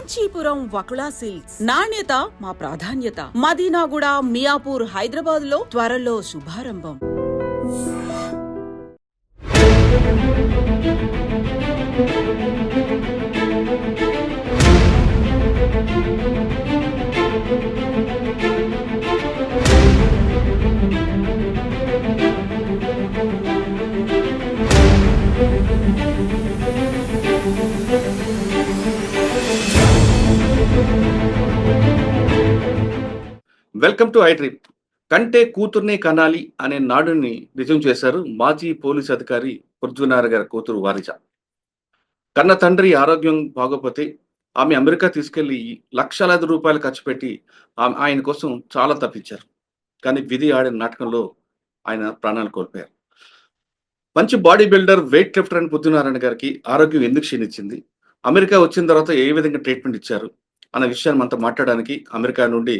Kanchipuram Vakula silks నాణ్యత మా ప్రాధాన్యత. మదీనాగూడ, మియాపూర్, హైదరాబాద్ లో త్వరలో శుభారంభం. Welcome to I Dream. కంటే కూతుర్నే కనాలి అనే నాడుని నిజం చేశారు మాజీ పోలీస్ అధికారి పృథ్వీనారాయణ గారి కూతురు వారిజ. కన్న తండ్రి ఆరోగ్యం బాగోపోతే ఆమె అమెరికా తీసుకెళ్లి లక్షలాది రూపాయలు ఖర్చు పెట్టి ఆయన కోసం చాలా తప్పించారు. కానీ విధి ఆడిన నాటకంలో ఆయన ప్రాణాలు కోల్పోయారు. మంచి బాడీ బిల్డర్, వెయిట్ లిఫ్టర్ అని పృథ్వీనారాయణ గారికి ఆరోగ్యం ఎందుకు క్షీణించింది, అమెరికా వచ్చిన తర్వాత ఏ విధంగా ట్రీట్మెంట్ ఇచ్చారు అన్న విషయాన్ని మనతో మాట్లాడడానికి అమెరికా నుండి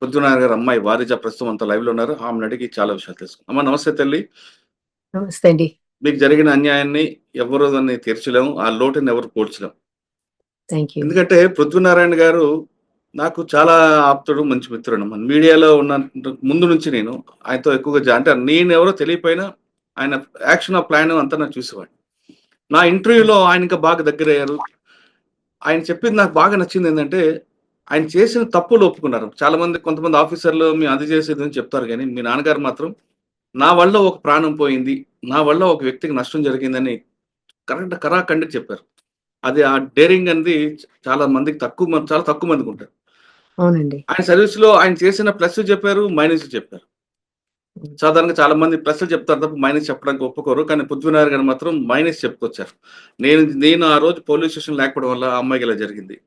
పృథ్వీనారాయణ గారి అమ్మాయి వారిజ ప్రస్తుతం అంతా లైవ్ లో ఉన్నారు. ఆమెను అడిగి చాలా విషయాలు తెలుసుకున్నాం. అమ్మ నమస్తే తల్లి. నమస్తే అండి. మీకు జరిగిన అన్యాయాన్ని ఎవరు దాన్ని తీర్చలేము, ఆ లోటుని ఎవరు పోడ్చలేము. ఎందుకంటే పృథ్వీనారాయణ గారు నాకు చాలా ఆప్తుడు, మంచి మిత్రుడు. మన మీడియాలో ఉన్న ముందు నుంచి నేను ఆయనతో ఎక్కువగా అంటే నేను ఎవరో తెలియపోయినా ఆయన యాక్షన్ ఆఫ్ ప్లాన్ అంతా నాకు చూసేవాడిని. నా ఇంటర్వ్యూలో ఆయన ఇంకా బాగా దగ్గర అయ్యారు. ఆయన చెప్పింది నాకు బాగా నచ్చింది ఏంటంటే ఆయన చేసిన తప్పులు ఒప్పుకున్నారు. చాలా మంది కొంతమంది ఆఫీసర్లు మేము అది చేసేది అని చెప్తారు, కానీ మీ నాన్నగారు మాత్రం నా వల్ల ఒక ప్రాణం పోయింది, నా వల్ల ఒక వ్యక్తికి నష్టం జరిగిందని కరాఖండిగా చెప్పారు. అది ఆ డేరింగ్ అనేది చాలా మందికి చాలా తక్కువ మందికి ఉంటారు. అవునండి. ఆయన సర్వీస్ లో ఆయన చేసిన ప్లస్ చెప్పారు, మైనస్ చెప్పారు. సాధారణంగా చాలా మంది ప్లస్ చెప్తారు తప్ప మైనస్ చెప్పడానికి ఒప్పుకోరు. కానీ పృథ్వీనారాయణ గారు మాత్రం మైనస్ చెప్పుకొచ్చారు. నేను ఆ రోజు పోలీస్ స్టేషన్ లేకపోవడం వల్ల ఆ అమ్మాయికి ఇలా జరిగింది,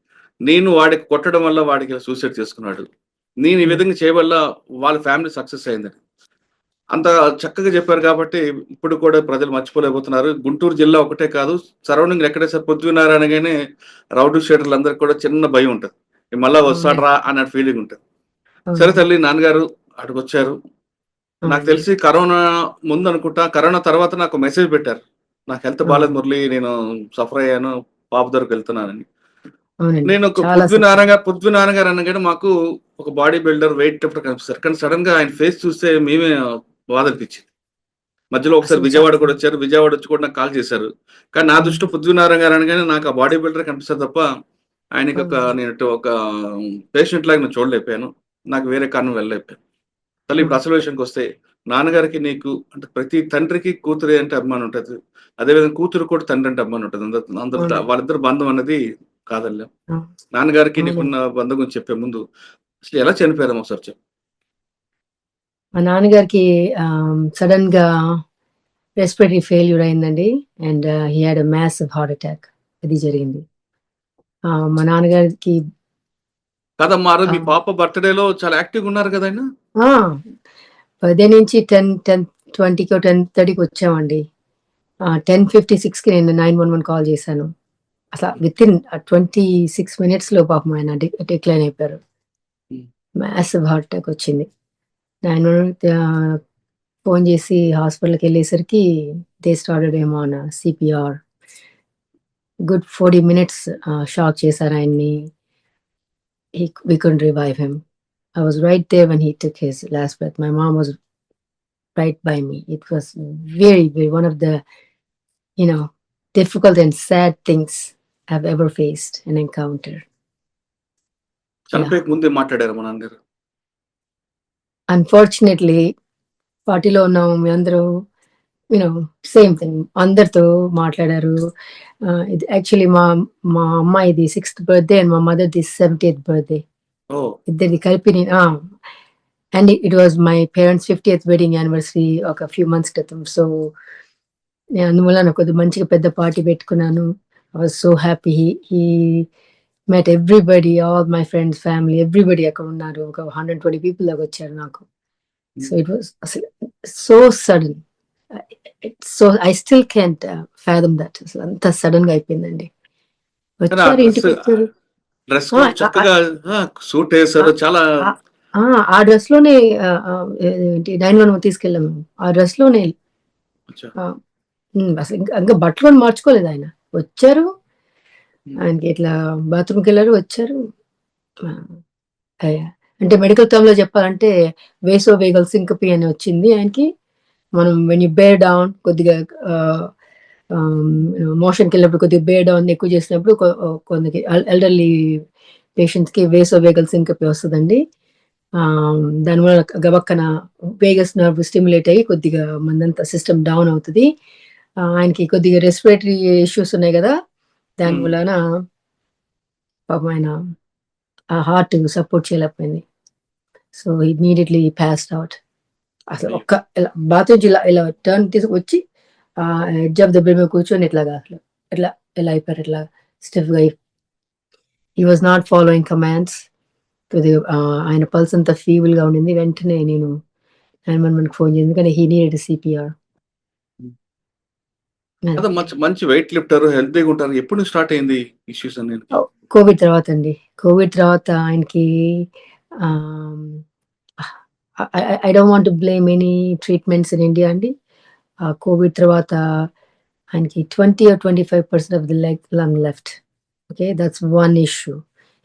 నేను వాడికి కొట్టడం వల్ల వాడికి సూసైడ్ చేసుకున్నాడు, నేను ఈ విధంగా చేయవల్ల వాళ్ళ ఫ్యామిలీ సక్సెస్ అయిందని అంత చక్కగా చెప్పారు. కాబట్టి ఇప్పుడు కూడా ప్రజలు మర్చిపోలేకపోతున్నారు. గుంటూరు జిల్లా ఒకటే కాదు, సరౌండింగ్ ఎక్కడే సార్ పృథ్వీనారాయణ గానే రౌడీ షీటర్లు అందరికి కూడా చిన్న భయం ఉంటుంది, మళ్ళా వస్తాడరా అన్న ఫీలింగ్ ఉంటుంది. సరే తల్లి, నాన్నగారు అటుకు వచ్చారు. నాకు తెలిసి కరోనా ముందు అనుకుంటా, కరోనా తర్వాత నాకు మెసేజ్ పెట్టారు, నాకు హెల్త్ బాగాలేదు మురళి, నేను సఫర్ అయ్యాను, పాప దగ్గరకు వెళ్తున్నానని. నేను పృథ్వీనారాయణ గారు అనగానే మాకు ఒక బాడీ బిల్డర్, వెయిట్ లిఫ్టర్ కనిపిస్తారు. కానీ సడన్ గా ఆయన ఫేస్ చూస్తే మేమే బాధ అనిపించింది. మధ్యలో ఒకసారి విజయవాడ కూడా వచ్చారు, విజయవాడ వచ్చి కూడా నాకు కాల్ చేశారు. కానీ నా దృష్టిలో పృథ్వీనారాయణ గారు అనగానే నాకు ఆ బాడీ బిల్డర్ కనిపిస్తారు తప్ప ఆయనకి నేను ఒక పేషెంట్ లాగా నేను చూడలేకపోయాను. నాకు వేరే కారణం వెళ్ళలేకపోయాను. తల్లి, ఇప్పుడు అసలు విషయానికి వస్తే, నాన్నగారికి నీకు అంటే ప్రతి తండ్రికి కూతురు అంటే అభిమానం ఉంటుంది, అదేవిధంగా కూతురు కూడా తండ్రి అంటే అభిమానం ఉంటుంది. అందరూ వాళ్ళిద్దరు బంధం అనేది కాదల్లా. నాన్నగారికి నీకున్న బంధం గురించి చెప్పే ముందు అసలు ఎలా చనిపోయారు ఒకసారి చెప్పు. మా నాన్నగారికి సడన్ గా రెస్పిరేటరీ ఫెయిల్యూర్ అయిందండి, and he had a massive heart attack. అది జరిగింది. మా నాన్నగారికి కదమ్మా, మీ పాప బర్త్డేలో చాలా యాక్టివ్ ఉన్నారు కదా ఆయన. బర్త్డే నుంచి 10:20కి 10:30కి వచ్చామండి. 10:56కి నేను 911 కాల్ చేశాను. అసలు విత్ ఇన్ 26 minutes లో పాపం ఆయన డిక్లైన్ అయిపోయారు. మ్యాసివ్ హార్ట్ అటాక్ వచ్చింది. 911 ఫోన్ చేసి హాస్పిటల్కి వెళ్ళేసరికి దే స్టార్టెడ్ ఏమో on CPR. Good 40 minutes shock చేశారు ఆయన్ని. We couldn't revive him. I was right there when he took his last breath. My mom was right by me. It was very, very one of the, difficult and sad things I've ever faced and encountered. చనిపోయే ముందే మాట్లాడారు మా నాన్నగారు. Unfortunately, పార్టీలో ఉన్నాం మీ అందరూ, same thing, అందరితో మాట్లాడారు. ఇది యాక్చువల్లీ మా అమ్మాయిది 6th birthday అండ్ మా మదర్ది 70th birthday. ఇద్దరిది కలిపి and it was my parents 50th wedding anniversary ఒక ఫ్యూ మంత్స్ క్రితం. సో నేను అందువల్ల నాకు కొద్దిగా మంచిగా పెద్ద పార్టీ పెట్టుకున్నాను. I was so happy. He met everybody, all my friends, family, everybody అక్కడ ఉన్నారు. ఒక 120 people దాకా వచ్చారు నాకు. సో ఇట్ వాజ్ అసలు so sudden. So I still can't fathom that. అసలు అంత సడన్ గా అయిపోయిందండి. వచ్చారు, ఇంటికి వచ్చారు, ఆ డ్రెస్ లోనే 911 తీసుకెళ్ళాము. ఆ డ్రెస్ లోనే అసలు ఇంకా బట్టలు మార్చుకోలేదు ఆయన. వచ్చారు, ఆయనకి ఇట్లా బాత్రూమ్కి వెళ్ళారు, వచ్చారు. ఆ, అయ్యా. అంటే మెడికల్ టర్మ్ లో చెప్పాలంటే వేసో వేగల్ సింకపీ అని వచ్చింది ఆయనకి. మనం వెన్ యూ బేర్ డౌన్ కొద్దిగా మోషన్కి వెళ్ళినప్పుడు కొద్దిగా బేర్ డౌన్ ఎక్కువ చేసినప్పుడు కొందరికి ఎల్డర్లీ పేషెంట్స్ కి వేసో వేగల్ సింకపీ వస్తుందండి. దానివల్ల గబక్కన వేగస్ నర్వ్ స్టిమ్యులేట్ అయ్యి కొద్దిగా మందంతా సిస్టమ్ డౌన్ అవుతుంది. ఆయనకి కొద్దిగా రెస్పిరేటరీ ఇష్యూస్ ఉన్నాయి కదా, దాని వలన పాపం ఆయన ఆ హార్ట్ సపోర్ట్ చేయలేకపోయింది. So immediately passed out. అసలు అయ్యో. ఒక్క ఇలా బాత్రూమ్ ఇలా ఇలా టర్న్ తీసుకొచ్చి ఆ ఎడ్జ్ ఆఫ్ ద బెడ్ మీద కూర్చొని ఇట్లాగా అసలు ఇట్లా ఇలా అయిపోయారు, ఇట్లా స్టిఫ్ గా. He was not following commands. ఆయన పల్స్ అంతా ఫీబుల్ గా ఉండింది. వెంటనే నేను 911 ఫోన్ చేసింది, కానీ హీ నీడెడ్ సిపిఆర్. అదే మంచి మంచి వెయిట్ లిఫ్టర్, హెల్తీగా ఉంటారు. ఎప్పుడు స్టార్ట్ అయింది ఇష్యూస్ అనేది? కోవిడ్ తర్వాత అండి. కోవిడ్ తర్వాత ఆయనకి I don't want to blame any treatments in India అండి. కోవిడ్ తర్వాత ఆయనకి 20 or 25% of the lung left. Okay, that's one issue.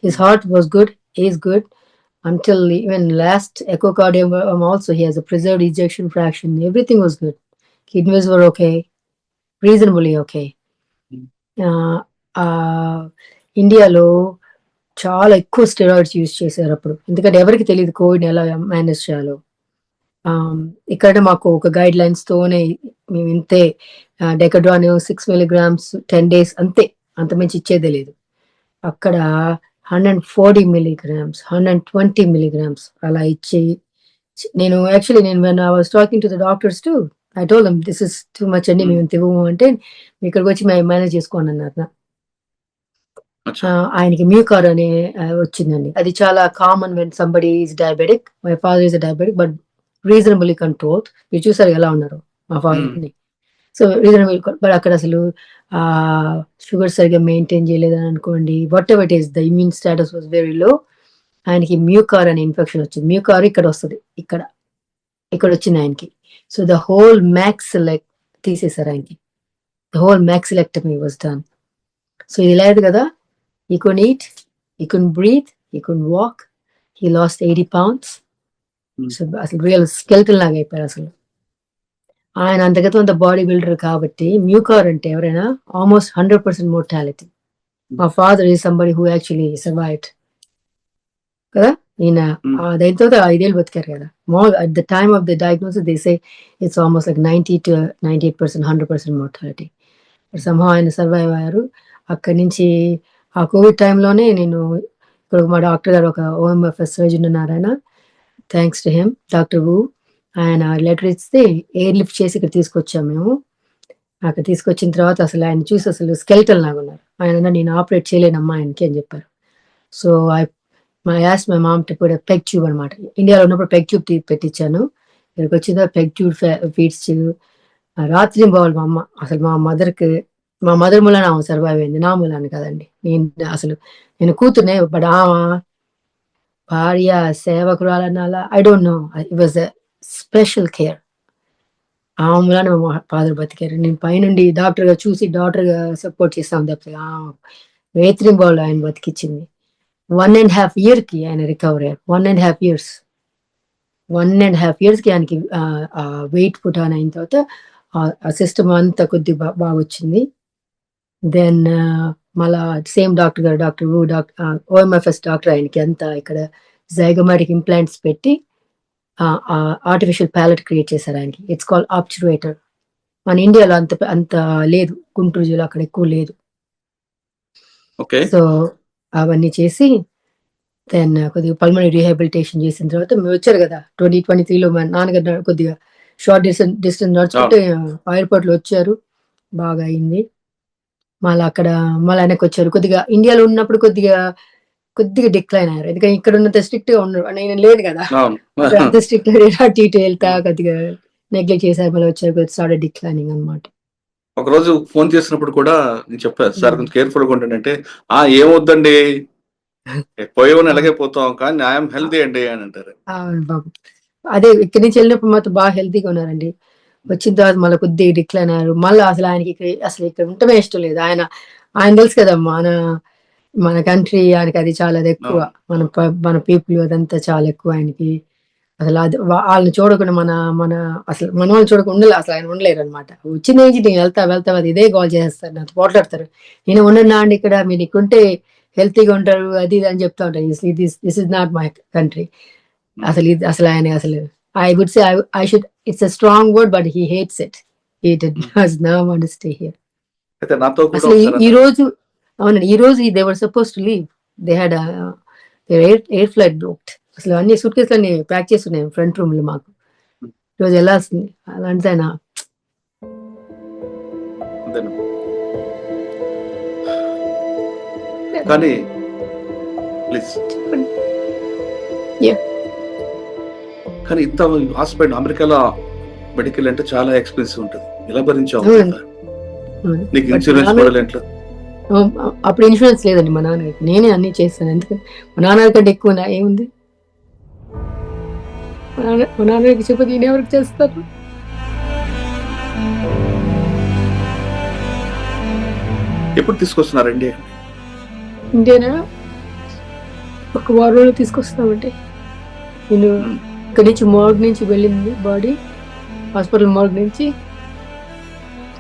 His heart was good, is good, until even last echocardiogram also he has a preserved ejection fraction. Everything was good. Kidneys were okay, reasonably okay. ఇండియాలో చాలా ఎక్కువ steroids use చేశారు అప్పుడు, ఎందుకంటే ఎవరికి తెలియదు Covid ఎలా manage చేయాలో. ఇక్కడ మాకు ఒక గైడ్ లైన్స్ తోనే మేము ఇంతే డెకడ్రాన్ 6 milligrams 10 days అంతే, అంతమించి ఇచ్చేదే లేదు. అక్కడ 140 milligrams 120 milligrams అలా ఇచ్చి, నేను actually when I was talking to the doctors too, I told them this is too much అండి, మేము ఇవ్వము అంటే ఇక్కడికి వచ్చి మేము మేనేజ్ చేసుకోండి అన్నారు. ఆయనకి మ్యూకార్ అనే వచ్చిందండి. అది చాలా common when somebody is diabetic. My father is diabetic but reasonably controlled. మీరు చూసారు ఎలా ఉన్నారు మా ఫాదర్ ని. సో రీజనబుల్, బట్ అక్కడ అసలు షుగర్ సరిగ్గా మెయింటైన్ చేయలేదని అనుకోండి, what ever it is, the immune status was very low. ఆయనకి మ్యూకార్ అనే ఇన్ఫెక్షన్ వచ్చింది. మ్యూకార్ ఇక్కడ వస్తుంది, ఇక్కడ వచ్చింది ఆయనకి. సో ద హోల్ మ్యాక్సిలెక్ తీసేశారు ఆయనకి. The whole maxillectomy was done. So ఇది లేదు కదా, he couldn't eat, he couldn't breathe, he couldn't walk, he lost 80 pounds. So అసలు రియల్ స్కెల్టన్ లాగా అయిపోయారు అసలు. ఆయన అంతగతం అంత బాడీ బిల్డర్ కాబట్టి మ్యూకార్ అంటే ఎవరైనా ఆల్మోస్ట్ 100% మోర్టాలిటీ. మా father is somebody who actually survived కదా. ఈయన దాని తర్వాత 5 years బతికారు కదా. At the time of the diagnosis they say it's almost like 90 to 98% 100% mortality. Somehow ఆయన సర్వైవ్ అయ్యారు. అక్కడి నుంచి ఆ కోవిడ్ టైంలోనే నేను ఇక్కడ మా డాక్టర్ గారు ఒక OMFS సర్జన్ ఉన్నారు, ఆయన థ్యాంక్స్ టు హిమ్, డాక్టర్ వు. ఆయన లెటర్ ఇస్తే ఎయిర్ లిఫ్ట్ చేసి ఇక్కడ తీసుకొచ్చాము మేము. అక్కడ తీసుకొచ్చిన తర్వాత అసలు ఆయన చూసి అసలు స్కెల్టన్ లాగా ఉన్నారు. ఆయన నేను ఆపరేట్ చేయలేనమ్మా ఆయనకి అని చెప్పారు. So I asked my mom to put a peg tube అనమాట. ఇండియాలో ఉన్నప్పుడు పెగ్ ట్యూబ్ పెట్టించాను. ఇక్కడికి వచ్చిన పెగ్ ట్యూబ్ ఫీడ్స్ రాత్రి బావాలి మా అమ్మ. అసలు మా మదర్ మూలాన ఆమె సర్వైవ్ అయింది, నా మూలాన్ని కదండి. నేను కూతుర్నే, బట్ ఆమె భార్య సేవకురాలన్నాలా, I don't know, it was a special care. ఆమె మూలాన మా ఫాదర్ బతికారు. నేను పైనుండి డాక్టర్ గా చూసి డాక్టర్ గా సపోర్ట్ చేస్తాను తప్ప వేత్రి బాల్ ఆయన బతికిచ్చింది. 1.5 years కి ఆయన రికవర్ అయ్యారు. 1.5 years 1.5 years కి ఆయనకి వెయిట్ పుట్ ఆన్ అయిన తర్వాత ఆ సిస్టమ్ అంతా కొద్దిగా బాగా వచ్చింది. దెన్ మళ్ళా సేమ్ డాక్టర్ గారు, డాక్టర్ OMFS డాక్టర్, ఆయనకి అంతా ఇక్కడ జైగోమాటిక్ ఇంప్లాంట్స్ పెట్టి ఆర్టిఫిషియల్ ప్యాలెట్ క్రియేట్ చేశారు ఆయనకి. It's called obturator. మన ఇండియాలో అంత లేదు, గుంటూరు జిల్లా అక్కడ ఎక్కువ లేదు. సో అవన్నీ చేసి దెన్ కొద్దిగా పల్మనరీ రీహాబిలిటేషన్ చేసిన తర్వాత మేము వచ్చారు కదా 2023లో. మా నాన్నగారు కొద్దిగా షార్ట్ డిస్టెన్స్ నడుచుకుంటే ఎయిర్పోర్ట్ లో వచ్చారు, బాగా అయింది. మళ్ళీ వెనక్కి వచ్చారు. కొద్దిగా ఇండియాలో ఉన్నప్పుడు కొద్దిగా డిక్లైన్ అయ్యారు, ఎందుకంటే ఇక్కడ ఉన్నంత స్ట్రిక్ట్ గా ఉన్నారు. నేను లేదు కదా, అంత స్ట్రిక్ట్ అటు ఇటు వెళ్తా కొద్దిగా నెగ్లెక్ట్ చేశారు. మళ్ళీ వచ్చారు, కొద్దిగా స్టార్ట్ డిక్లైనింగ్ అనమాట. ఒక రోజు ఫోన్ చేసినప్పుడు కూడా నేను చెప్పాను, సార్ కొంచెం కేర్ఫుల్ గా ఉంటానంటే ఏమొద్దండి పోయేవని ఎలాగే పోతాం, కానీ ఐఎమ్ హెల్తీ అండి అని అంటారు. బాబు అదే ఇక్కడి నుంచి వెళ్ళినప్పుడు మాత్రం బాగా హెల్తీగా ఉన్నారండి. వచ్చిన తర్వాత మళ్ళీ కొద్దిగా డిక్లైన్ అయ్యారు. మళ్ళీ అసలు ఆయనకి అసలు ఇక్కడ ఉండటమే ఇష్టం లేదు. ఆయన తెలుసు కదా మన కంట్రీ ఆయనకి అది చాలా ఎక్కువ. మన పీపుల్ అదంతా చాలా ఎక్కువ ఆయనకి. అసలు అది వాళ్ళని చూడకుండా మన అసలు మన వాళ్ళని చూడకుండా అసలు ఆయన ఉండలేరు అనమాట. వచ్చిన ఏజ్ నేను వెళ్తా అది ఇదే కాల్ చేస్తారు, నాతో పోట్లాడతారు. నేను ఉండన్నా అండి ఇక్కడ, మీరు ఇక్కడుంటే హెల్తీగా ఉంటారు అది ఇది అని చెప్తా ఉంటాను. This is not my country. అసలు ఆయన అసలు I would say I should, it's a strong word, but he hates it. He does not want to stay here. అయితే నాతో కూడా అసలు ఒకసారి ఈ రోజు అవునండి, ఈ రోజు they were suppose to leave, they had air flight booked. అసలు అన్ని సూట్ కేసులు అన్ని ప్యాక్ చేస్తున్నాయి ఫ్రంట్ రూమ్ లో. మాకు ఈరోజు వెళ్ళాల్సింది, అలాంటిది ఆయన. అంతేనా? కానీ ప్లీజ్, Yeah. కానీ ఇంత హాస్పిటల్ అమెరికాలో మెడికల్ అంటే చాలా ఎక్స్పెన్సివ్ ఉంటుంది. ఎలా భరించావు? అవును. నీకు But ఇన్సూరెన్స్ నాన్న- కూడా ఎట్లా? అప్పుడు ఇన్సూరెన్స్ లేదండి మా నాన్నకి, నేనే అన్ని చేస్తాను. ఎందుకంటే మా నాన్న కంటే ఎక్కువ ఏముంది, మా నాన్నకి చెప్పి నేను ఎవరికి చేస్తాను. ఎప్పుడు తీసుకొస్తున్నారండి? ఇండియానా ఒక వారంలో తీసుకొస్తామంటే. నేను ఇక్కడి నుంచి మార్గ్ నుంచి వెళ్ళింది బాడీ, హాస్పిటల్ మార్గ్ నుంచి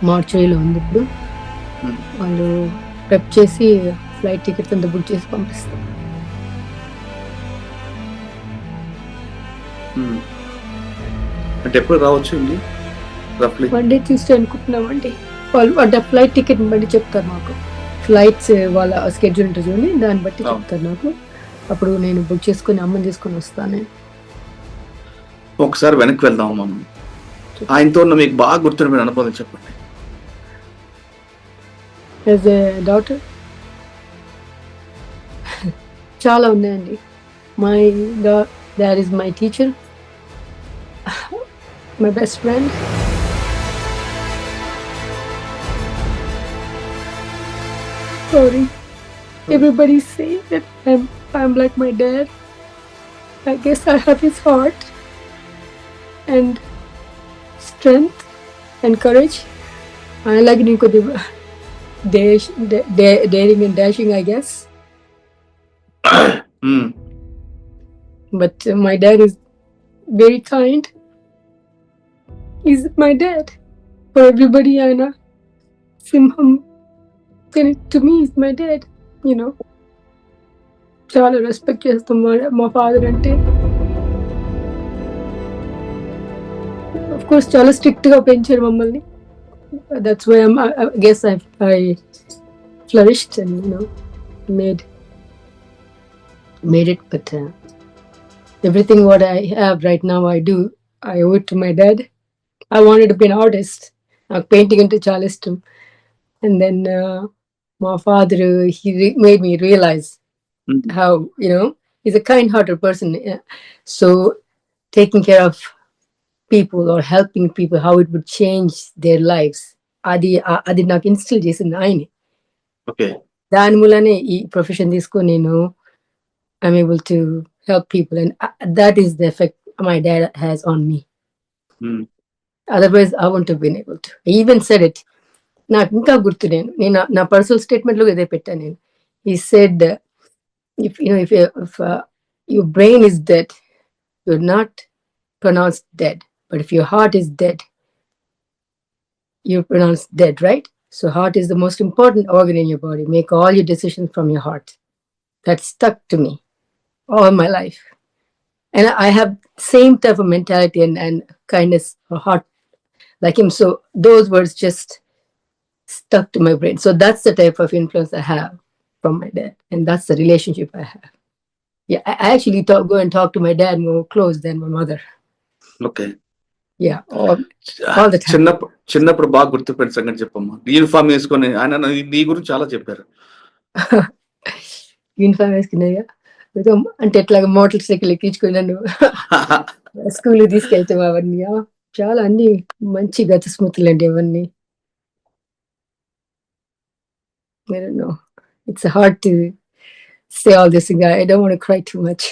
మార్చురీలో ఉంది ఇప్పుడు. వాళ్ళు ప్రెప్ చేసి ఫ్లైట్ టికెట్స్ అంతా బుక్ చేసి పంపిస్తాం. అంటే ఎప్పుడు రావచ్చు ఇండి? రఫ్లీ మండే ట్యూస్డే అనుకుంటున్నామండి. వాళ్ళు అంటే ఫ్లైట్ టికెట్ బట్టి చెప్తారు మాకు. ఫ్లైట్స్ వాళ్ళ స్కెడ్యూల్ ఉంటుంది చూడండి, దాన్ని బట్టి చెప్తారు నాకు. అప్పుడు నేను బుక్ చేసుకుని అమ్మని తీసుకొని వస్తాను. ఒకసారి వెనక్కి వెళ్దాం అమ్మ. ఆయనతో ఉన్న మీకు బాగా గుర్తుండిపోయిన అనుభవం చెప్పండి. యాజ్ ఎ డాటర్ చాలా ఉన్నాయండి. My dad is my teacher, my best friend. Sorry, everybody say that I'm like my dad. I guess I have his heart and strength and courage. I like Nico daring and dashing, I guess. But my dad is very kind. He's my dad. For everybody I know, Simham, to me is my dad, you know. చాలా respect చేస్తాం మా father అంటే. Of course చాలా strict గా పెంచారు మమ్మల్ని. That's why I guess I flourished and you know made it, but everything what I have right now I owe it to my dad. I wanted to be an artist. నాకు painting అంటే చాలా ఇష్టం. And then my father, he made me realize how, you know, he's a kind-hearted person. So taking care of people or helping people, how it would change their lives. అది నాకు instil చేసింది ఆయన. Okay. దాని మూలనే ఈ profession తీసుకొని నేను I'm able to help people, and that is the effect my dad has on me. Otherwise I wouldn't have been able to. I even said it. నాకు ఇంకా గుర్తు, నేను నా పర్సనల్ స్టేట్మెంట్ లో ఇదే పెట్టాను నేను. He said, if your brain is dead, you're not pronounced dead, but if your heart is dead, you're pronounced dead, right? So heart is the most important organ in your body. Make all your decisions from your heart. That stuck to me all my life, and I have same type of mentality and kindness or heart like him. So those words just stuck to my brain. So that's the type of influence I have from my dad, and that's the relationship I have. Yeah, I actually go and talk to my dad more close than my mother. Okay. Yeah, all the time. చిన్నప్పుడు బాగా గుర్తుపెట్టిన సంగతి చెప్పమ్మా. Uniform వేసుకొని ఆయన నీ గురించి చాలా చెప్పారు. యూనిఫామ్ వేసుకున్నాయా అంటే ఎట్లాగా మోటార్ సైకిల్ ఎక్కించుకుని నన్ను స్కూల్ తీసుకెళ్తాం. అవన్నీ చాలా అన్ని మంచి గత స్మృతులు అండి అవన్నీ. I don't know. It's hard to say all this thing. I don't want to cry too much.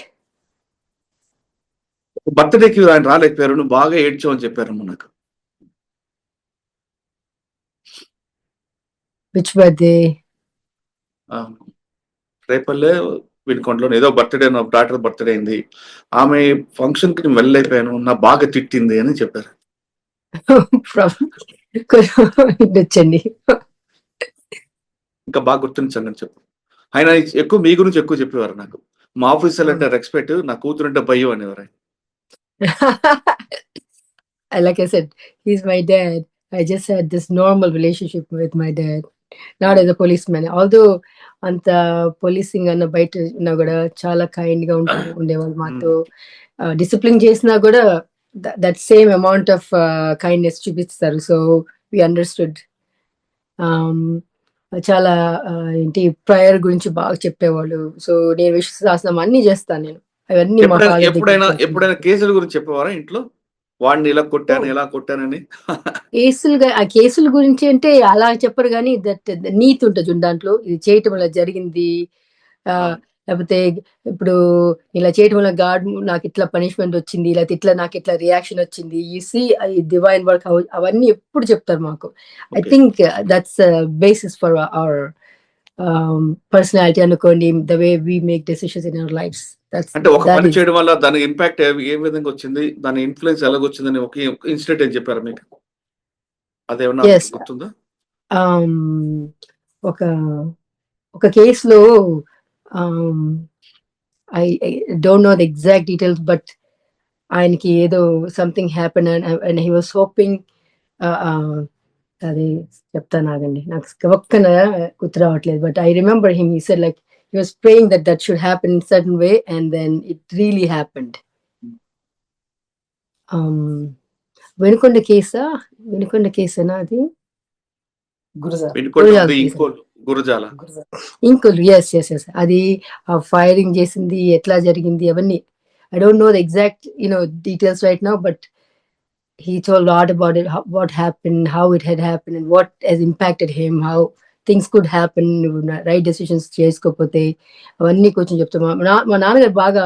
బర్త్డేకి ఆయన రాలేకపోయారు, నువ్వు బాగా ఏడ్చావు అని చెప్పారమ్మా నాకు. Which birthday? ఆ, రేపల్లే వినుకొండలో ఏదో బర్త్డే, నా డాటర్ బర్త్డే అయింది, ఆమె ఫంక్షన్ కి నేను వెళ్ళైపోయాను, నా బాగా తిట్టింది అని చెప్పారు. ఉండొచ్చండి. ఇంకా బాగా గుర్తించండి అని చెప్పు. ఆయన ఎక్కువ మీ గురించి ఎక్కువ చెప్పేవారు నాకు. మా ఆఫీసర్లు అంటే రెస్పెక్ట్, నా కూతురు అంటే భయం అనేవారు ఆయన. Like I said, he's my dad. I just had this normal relationship with my dad, not as a policeman. Although అంత పోలీసింగ్ అన్న బయట ఉన్నా కూడా చాలా కైండ్ గా ఉండేవాళ్ళు మాతో. డిసిప్లిన్ చేసినా కూడా that same amount of kindness చూపిస్తారు. So we understood. చాలా ఏంటి ప్రేయర్ గురించి బాగా చెప్పేవాళ్ళు. సో నేను విశ్వాసం అన్ని చేస్తాను నేను. అవన్నీ మా ఎప్పుడైనా కేసుల గురించి చెప్పేవారా ఇంట్లో? వాడిని ఇలా కొట్టాను, ఎలా కొట్టానని? ఆ కేసుల గురించి అంటే అలా చెప్పరు కానీ దట్ నీతి ఉంటుంది దాంట్లో. ఇది చేయటం వల్ల జరిగింది, లేకపోతే ఇప్పుడు ఇలా చేయటం వల్ల గాడ్ నాకు ఇట్లా పనిష్మెంట్ వచ్చింది, లేకపోతే ఇట్లా నాకు ఇట్లా రియాక్షన్ వచ్చింది, యూ సీ డివైన్ వర్క్, అవన్నీ ఎప్పుడు చెప్తారు మాకు. I think that's basis for our personality అనుకోండి, the way we make decisions in our lifes. అంటే ఒక పని చేయడం వల్ల దాని ఇంపాక్ట్ ఏ విధంగా వచ్చింది, దాని ఇన్ఫ్లుయెన్స్ ఎలాగొచ్చిందని ఒక ఇన్సిడెంట్ ఏం చెప్పారు మీకు? అదేమన్నా గుర్తుందా? ఒక కేసులో I don't know the exact details, but ఆయనకి ఏదో something happen and he was hoping, అది చెప్తాను ఆగండి, నాకు ఒక్కన గుర్తు రావట్లేదు, but I remember him. He said like he was praying that should happen in a certain way, and then it really happened. Venukonda కేసా అది? ఇంకోలు. ఎస్ ఎస్ ఎస్, అది firing చేసింది ఎట్లా జరిగింది అవన్నీ. I don't know the exact details right now, but he told a lot about it, what happened, how it had happened, and what has impacted him, how things could happen, right decisions చేసుకోకపోతే అవన్నీ కొంచెం చెప్తాం. మా నాన్నగారు బాగా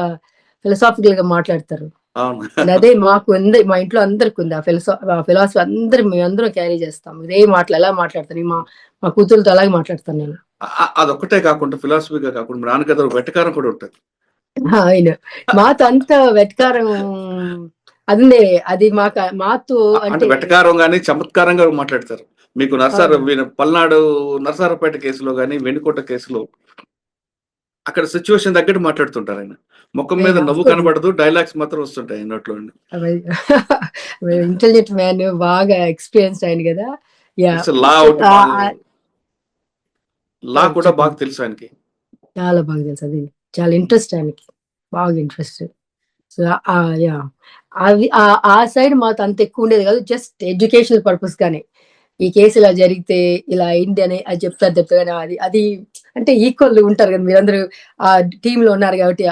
philosophical గా మాట్లాడతారు. అదే మాకు మా ఇంట్లో అందరికి ఉంది ఆ ఫిలాసఫీ. మేమందరం క్యారీ చేస్తాం. ఇదే ఎలా మాట్లాడతాను, మా కూతురుతో అలాగే మాట్లాడతాను నేను. అదొక్కటే కాకుండా ఫిలాసఫీగా కాకుండా నాన్నగారు వెటకారం కూడా ఉంటుంది. ఆయన మాతో అంత వెటకారం అదే, అది మాతో అంటే వెటకారం గానీ చమత్కారంగా మాట్లాడతారు. మీకు పల్నాడు నరసారపేట కేసులో గానీ, వెనుకోట కేసులో అక్కడ సిచ్యువేషన్ తగ్గట్టు మాట్లాడుతుంటారు ఆయన. ముఖం మీద నవ్వు కనబడదు, డైలాగ్స్ మాత్రం వస్తుంటాయి నోట్లో. ఇంటెలిజెంట్ మ్యాన్, బాగా ఎక్స్పీరియన్స్ ఆయన కదా. లా కూడా బాగా తెలుసు ఆయనకి, చాలా బాగా తెలుసు. అది చాలా ఇంట్రెస్ట్ ఆయనకి, బాగా ఇంట్రెస్ట్. సో ఆ సైడ్ మాతో అంత ఎక్కువ ఉండేది కాదు, జస్ట్ ఎడ్యుకేషనల్ పర్పస్ గానే. ఈ కేసు ఇలా జరిగితే ఇలా అయింది అని అది చెప్తారు కానీ అది అంటే ఈక్వల్ ఉంటారు కదా, మీరందరూ ఆ టీమ్ లో ఉన్నారు కాబట్టి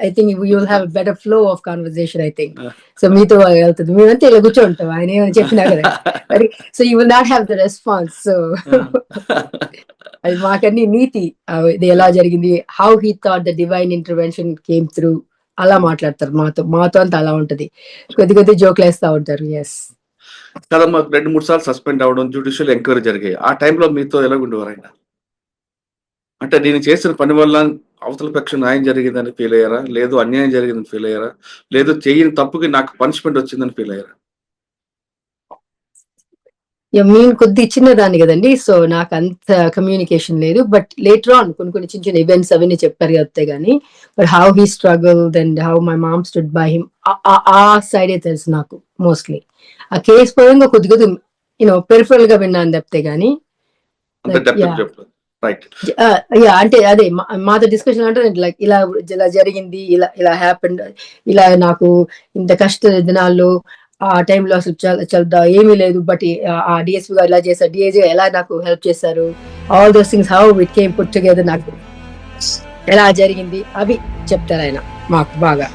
I think you will have a better flow of conversation, I think. So మీతో వెళ్తుంది, మేమంతా ఇలా కూర్చోంటాం, ఆయన ఏమైనా చెప్పినా కదా, మరి so you will not have the response. So అది మాకన్నీ నీతి, ఇది ఎలా జరిగింది, how he thought the divine intervention came through, అలా మాట్లాడతారు మాతో అంతా అలా ఉంటది. కొద్ది జోక్లు వేస్తా ఉంటారు. ఎస్ కదా, మాకు 2-3 సార్లు సస్పెండ్ అవ్వడం, జ్యుడిషియల్ ఎంక్వైరీ జరిగాయి. ఆ టైంలో మీతో ఎలా ఉండేవారు ఆయన? అంటే నేను చేసిన పని వల్ల అవతల పక్షం న్యాయం జరిగిందని ఫీల్ అయ్యారా, లేదు అన్యాయం జరిగిందని ఫీల్ అయ్యారా, లేదు చేయని తప్పుకి నాకు పనిష్మెంట్ వచ్చిందని ఫీల్ అయ్యారా? నేను కొద్ది చిన్నదాన్ని కదండి, సో నాకు అంత కమ్యూనికేషన్ లేదు. బట్ లేటర్ ఆన్ కొన్ని చిన్న ఈవెంట్స్ అవన్నీ చెప్పారు కదా, కానీ but how he struggled and how my mom stood by him, ఆ సైడే తెలుసు నాకు మోస్ట్లీ. ఆ కేసు పరంగా కొద్ది పెరిఫరల్ గా విన్నాను తప్పితే గానీ, అంటే అదే మాతో డిస్కషన్ అంటే లైక్ ఇలా జరిగింది, ఇలా హ్యాపెన్, ఇలా నాకు ఇంత కష్ట దినాల్లో ఆ టైంలో అసలు చాలా ఏమీ లేదు, బట్ ఆ డిఎస్పీ గారు ఇలా చేశారు, డిఐజీ ఎలా నాకు హెల్ప్ చేశారు, all those things how it came put together, నాకు ఎలా జరిగింది అవి చెప్తారు ఆయన మాకు బాగా.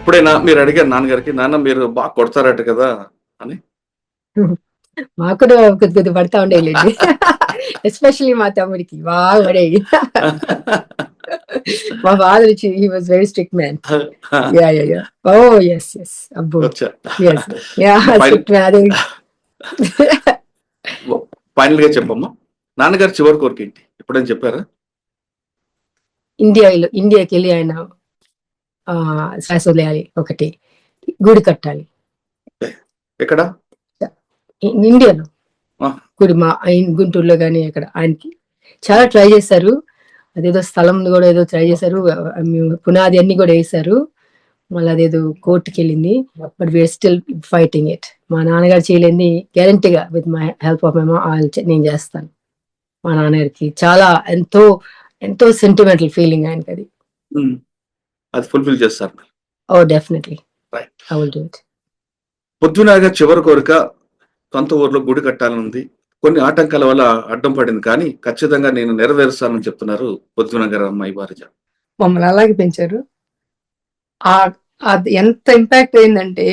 ఎప్పుడైనా మీరు అడిగారు నాన్నగారికి, నాన్న మీరు బాగా కొడతారట కదా అని? మాకు కూడా కొద్ది పడతా ఉండేది, ఎస్పెషల్లీ మా తమ్ముడికి బాగా పడేది. మా father he was very strict man. Yeah. Oh yes abbo. Yes strict man. Final గా చెప్పమ్మా, నాన్నగారు చివరి కోరిక ఏంటి? ఎప్పుడైనా చెప్పారా? ఇండియాకి వెళ్ళి ఆయన శ్వాస వదిలేయాలి, ఒకటి గుడి కట్టాలి ఎక్కడ? ఇండియాలో ఆ, గుడి, మా గుంటూరులో కానీ అక్కడ ఆయనకి చాలా ట్రై చేశారు. అదేదో స్థలం కూడా ఏదో ట్రై చేశారు, పునాది అన్ని కూడా వేశారు. మళ్ళీ అదేదో కోర్టుకి వెళ్ళింది. But we're still fighting it. మా నాన్నగారు చేయలేని గ్యారంటీగా with my help of my mom నేను చేస్తాను. మా నాన్నగారికి చాలా ఎంతో ఎంతో సెంటిమెంటల్ ఫీలింగ్ ఆయనకి అది. ఉమ్, అది ఫుల్ఫిల్ చేస్తారు. Oh definitely right. I will do it. పొద్దునాగా చివరి కోరిక సొంత ఊర్లో గుడి కట్టాలని ఉంది. కొన్ని ఆటంకాల వల్ల అడ్డం పడింది, కానీ ఖచ్చితంగా నేను నెరవేరుస్తానని చెప్తున్నారు పొద్దునగర్ అమ్మాయి భార్య. మమ్మల్ని అలాగే పెంచారు. అది ఎంత ఇంపాక్ట్ అయిందంటే,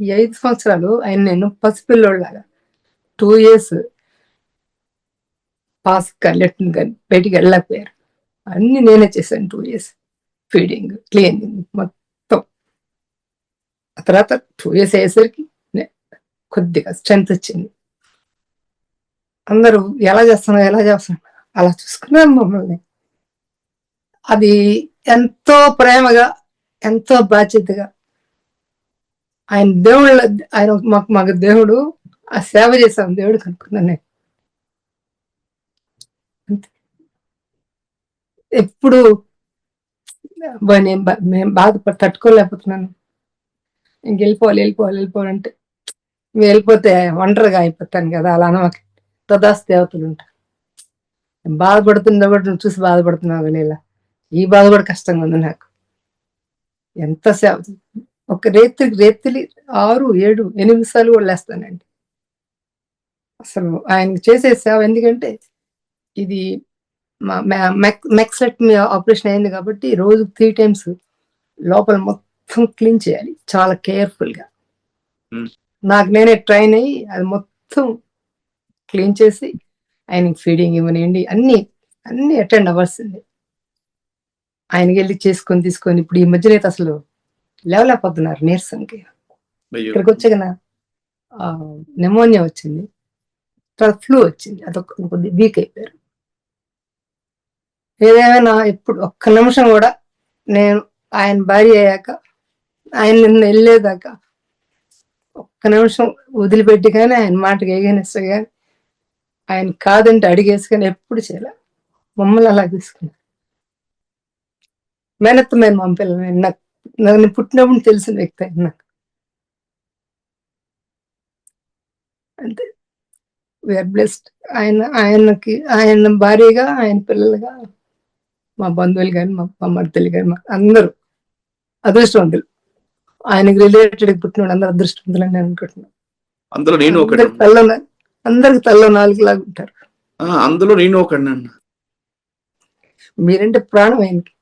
ఈ 5 సంవత్సరాలు ఆయన నేను పసిపిల్లోళ్ళలాగా 2 years పాస్ లెట్టిన్ కానీ బయటికి వెళ్ళలేకపోయారు. అన్ని నేనే చేశాను 2 years. ఫీడింగ్, క్లీనింగ్ మొత్తం. ఆ తర్వాత 2 years అయ్యేసరికి కొద్దిగా స్ట్రెంత్ వచ్చింది. అందరూ ఎలా చేస్తున్నావు అలా చూసుకున్నాను మమ్మల్ని. అది ఎంతో ప్రేమగా, ఎంతో బాధ్యతగా ఆయన దేవుళ్ళ, ఆయన మాకు దేవుడు, ఆ సేవ చేసాం దేవుడు కనుక్కున్నాను నేను. ఎప్పుడు నేను తట్టుకోలేకపోతున్నాను. ఇంక వెళ్ళిపోవాలంటే వెళ్ళిపోతే ఒంటరిగా అయిపోతాను కదా, అలా అనమాక. తదాస్ దేవతలు ఉంటారు. బాధపడుతున్నా కూడా నువ్వు చూసి బాధపడుతున్నావు కానీ ఇలా ఈ బాధ కూడా కష్టంగా ఉంది నాకు. ఎంత సేవ, ఒక రేత్రి 6, 7, 8 సార్లు కూడా లేస్తానండి. అసలు ఆయన చేసే సేవ, ఎందుకంటే ఇది మెక్సెక్టమీ ఆపరేషన్ అయింది కాబట్టి రోజు 3 times లోపల మొత్తం క్లీన్ చేయాలి చాలా కేర్ఫుల్గా. నాకు నేనే ట్రైన్ అయ్యి అది మొత్తం క్లీన్ చేసి ఆయనకి ఫీడింగ్ ఇవ్వనివ్వండి, అన్ని అటెండ్ అవ్వాల్సింది. ఆయనకి వెళ్ళి తీసుకొని ఇప్పుడు ఈ మధ్యన అయితే అసలు లేవలేకపోతున్నారు నీరసంకి. ఇక్కడికి వచ్చాక నెమోనియా వచ్చింది, తర్వాత ఫ్లూ వచ్చింది, అదొక కొద్ది వీక్ అయిపోయారు. ఏదేమైనా ఇప్పుడు ఒక్క నిమిషం కూడా నేను ఆయన భార్య అయ్యాక, ఆయన నిన్న వెళ్ళేదాకా ఒక్క నిమిషం వదిలిపెట్టి కానీ ఆయన మాటకి ఏగనిస్తా కానీ ఆయన కాదంటే అడిగేసి కానీ ఎప్పుడు చేయలే. మమ్మల్ని అలా తీసుకున్నారు. మేనత్తమైన మా పిల్లలు నాకు పుట్టినప్పుడు తెలిసిన వ్యక్తి ఆయన నాకు. అంటే వీఆర్ బ్లెస్డ్. ఆయన భార్యగా, ఆయన పిల్లలుగా, మా బంధువులు కానీ, మా మర్దలు కానీ, అందరూ అదృష్టవంతులు. ఆయనకి రిలేటెడ్ పుట్టిన అందరూ అదృష్టవంతులు అని నేను అనుకుంటున్నాను. అందులో నేను అందరికి తల్లో 4 లాగా ఉంటారు. అందులో నేను ఒకడిని అన్న. మీరంటే ప్రాణం ఆయనకి.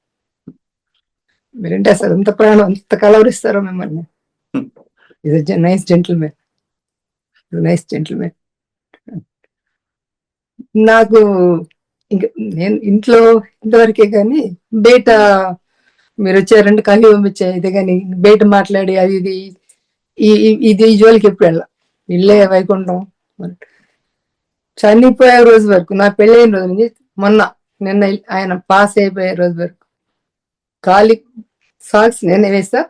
మీరంటే అసలు ఎంత ప్రాణం, అంత కలవరిస్తారో మిమ్మల్ని. ఇది నైస్ జెంటిల్మెన్. నాకు ఇంకా నేను ఇంట్లో ఇంతవరకే కానీ బయట మీరు వచ్చారంటే కాఫీ పంపించే ఇది కానీ బయట మాట్లాడి అది ఇది జోలికి ఎప్పుడు వెళ్ళా. ఇల్లే వైకుంఠం. చనిపోయే రోజు వరకు, నా పెళ్ళైన రోజు నుంచి నిన్న ఆయన పాస్ అయిపోయే రోజు వరకు ఖాళీ సాక్స్ నేనే వేస్తా,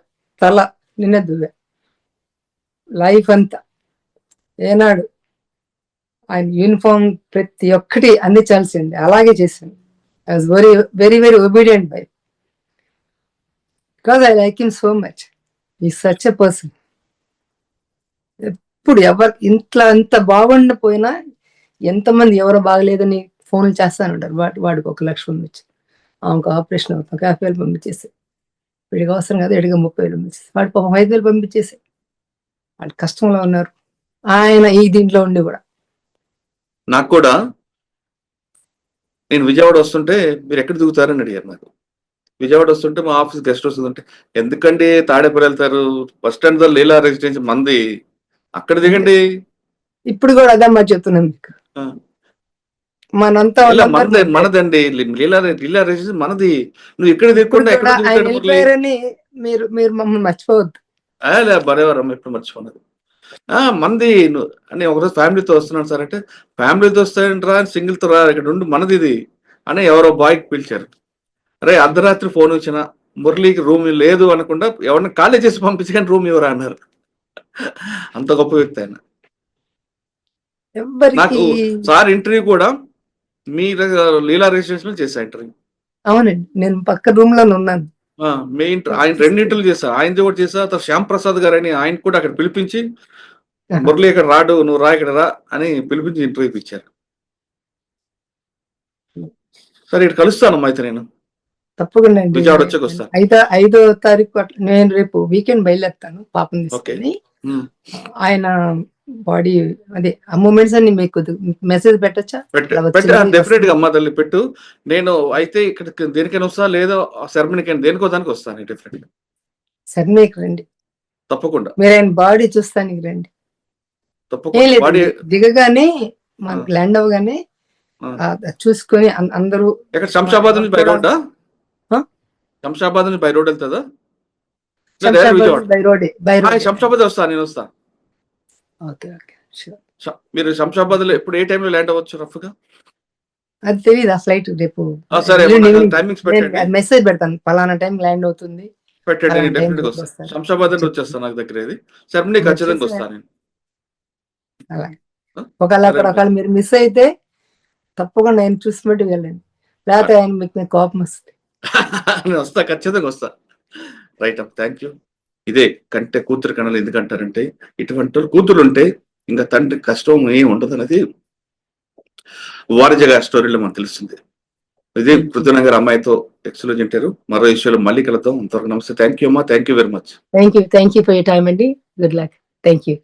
తల నిన్నే దువ్వా. లైఫ్ అంతా ఏనాడు ఆయన యూనిఫామ్ ప్రతి ఒక్కటి అందించాల్సింది, అలాగే చేశాను. I was very very very obedient by, because I like him so much. ఈ సచ్ ఎ పర్సన్. ఎప్పుడు ఇంట్లో అంత బాగుండిపోయినా ఎంతమంది ఎవరో బాగలేదని ఫోన్లు చేస్తాను ఉంటారు. వాడికి 1 లక్ష పంపించి, ఆమెకు ఆపరేషన్ అవుతాం 50,000 పంపించేసి, వీడికి అవసరం కదా ఎడిగా 30,000 పంపించేసి, వాడి 5,000 పంపించేసి, వాళ్ళు కష్టంలో ఉన్నారు. ఆయన ఈ దీంట్లో ఉండి కూడా నాకు కూడా, నేను విజయవాడ వస్తుంటే మీరు ఎక్కడ దిగుతారని అడిగారు నాకు. విజయవాడ వస్తుంటే మా ఆఫీస్ గెస్ట్ హౌస్ ఉంటే, ఎందుకండి తాడేపల్లి వెళ్తారు, బస్ స్టాండ్ లో లీలా రెసిడెన్సీ మంది, అక్కడ దిగండి. ఇప్పుడు కూడా అదే మరి చెప్తున్నాను మీకు. మనంతా మనదండి లీలా రెసిడెన్సీ మనది. నువ్వు ఇక్కడ దిగకుండా ఎక్కడ మీరు మమ్మల్ని మర్చిపోవద్దు. బరేవారమ్మ ఎప్పుడు మర్చిపోన్నది. మంది అని ఒకరోజు ఫ్యామిలీతో వస్తున్నాను సార్ అంటే, ఫ్యామిలీతో వస్తాయంటరా, సింగిల్తో రా, ఇక్కడ ఉండి మనది ఇది అని ఎవరో బాయ్కి పిలిచారు. అరే అర్ధరాత్రి ఫోన్ వచ్చిన మురళికి రూమ్ లేదు అనకుండా ఎవరిని ఖాళీ చేసి పంపించి కానీ రూమ్ ఎవరు అన్నారు. అంత గొప్ప వ్యక్తి ఆయన. ఎవ్వరికి నాకు సార్ ఇంటర్వ్యూ కూడా మీ లీలా రెసిడెన్షియల్ చేశా ఇంటర్వ్యూ. అవునండి, నేను పక్క రూమ్ లో ఉన్నాను. మెయిన్ ఆయన రెండింటిలు చేశా, ఆయనది కూడా చేశా. తర్వాత శ్యామ్ ప్రసాద్ గారు అని ఆయన కూడా అక్కడ పిలిపించి మురళి ఇక్కడ రాడు, నువ్వు రా ఇక్కడ రా అని పిలిపించి ఇంటర్వ్యూ ఇచ్చారు. సరే ఇటు కలుస్తాను అయితే నేను తప్పకుండా అండి. విజయవాడ వచ్చాక వస్తాను. 5వ తారీఖు నేను రేపు వీకెండ్ బయలుదేరుతాను పాపం తీసుకొని. ఆయన బాడీ అదే ఆ మూమెంట్స్ అన్ని మీకు మెసేజ్ పెట్టచ్చా? డెఫినెట్ గా అమ్మా తల్లి పెట్టు. నేను అయితే ఇక్కడ దేనికైనా వస్తా లేదా సెరమనీకైనా దేనికో దానికి వస్తాను డెఫినెట్ గా. సెరమనీకి రండి తప్పకుండా. మీరు ఆయన బాడీ చూస్తానికి రండి. తప్పకుండా బాడీ దిగగానే మనకు ల్యాండ్ అవ్వగానే చూసుకొని అందరూ. ఇక్కడ శంషాబాద్ నుంచి బై రోడ్డా? శంషాబాద్ నుంచి బై రోడ్ వెళ్తుందా? శంషాబాద్ వస్తా, నేను వస్తా. మీరు శంషాబాద్ లో ఎప్పుడు ఏ టైంలో ల్యాండ్ అవ్వచ్చు రఫ్ గా? అది తెలియదు. ఆ ఫ్లైట్ రేపు సరే టైమింగ్స్ పెట్టండి, మెసేజ్ పెడతాను పలానా టైం ల్యాండ్ అవుతుంది పెట్టండి. నేను డెఫినెట్ గా వస్తాను. శంషాబాద్ నుంచి వచ్చేస్తాను, నాకు దగ్గర ఇది సెరమనీ ఖచ్చితంగా వస్తాను నేను. అలాగే ఒకవేళ మీరు మిస్ అయితే తప్పకుండా ఆయన చూసినట్టు వెళ్ళండి, లేకపోతే ఆయన మీకు కోపం వస్తుంది. నేను వస్తా, ఖచ్చితంగా వస్తా. Right up, thank you. ఇదే కంటే కూతురు కణాలు ఎందుకంటారంటే ఇటువంటి కూతురు ఉంటే ఇంకా తండ్రి కష్టం ఏం ఉండదు అనేది వారిజగా స్టోరీలో మనకు తెలుస్తుంది. ఇది పృథ్వీనగర్ అమ్మాయితో ఎక్స్క్లూజ్ ఇంటారు. మరో విషయంలో మళ్ళీ కలుద్దాం. అంతవరకు నమస్తే. థ్యాంక్ యూ అమ్మా, thank you very much. Thank you for your time అండి. Good luck. Thank you.